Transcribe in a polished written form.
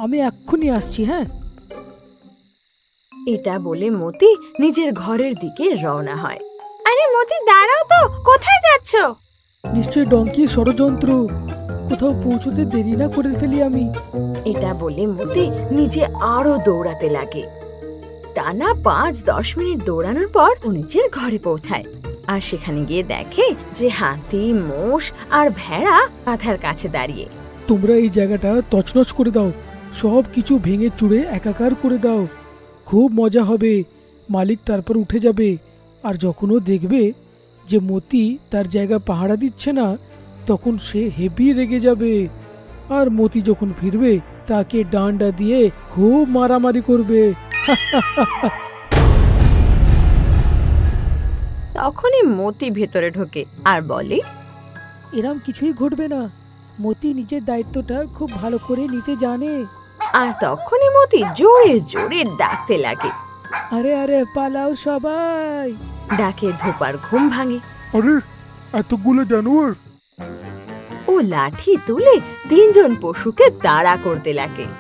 আমি এক্ষুনি আসছি। হ্যাঁ। এটা বলে মতি নিজের ঘরের দিকে রওনা হয়। আরে মতি, দাঁড়াও তো, কোথায় যাচ্ছ? নিশ্চয়ই ডঙ্কির ষড়যন্ত্র, কোথাও পৌঁছতে দেরি না করে ফেলি আমি। এটা বলে মতি নিজে আরো দৌড়াতে লাগে। টানা ৫-১০ মিনিট দৌড়ানোর পর ও নিজের ঘরে পৌঁছায়, আর সেখানে গিয়ে দেখে যে হাতি, মোষ আর ভেড়া মাথার কাছে দাঁড়িয়ে। তোমরা এই জায়গাটা তছনছ করে দাও, সব কিছু ভেঙে চুড়ে একাকার করে দাও, খুব মজা হবে। মালিক তারপর উঠে যাবে, আর যখন ও দেখবে যে মতি তার জায়গা পাহারা দিচ্ছে না, তখন সে হেভি রেগে যাবে। আর মতি যখন ফিরবে তাকে ডান্ডা দিয়ে খুব মারামারি করবে। তখনই মতি ভেতরে ঢোকে আর বলে, এরম কিছুই ঘটবে না, মতি নিজের দায়িত্বটা খুব ভালো করে নিতে জানে। আর তখনই মতি জোরে জোরে ডাকতে লাগে। আরে আরে পালাও সবাই। ডাকে ধোপার ঘুম ভাঙে। আরে এতগুলো জানোয়ার! ও লাঠি তুলে ৩ জন পশুকে তাড়া করতে লাগে।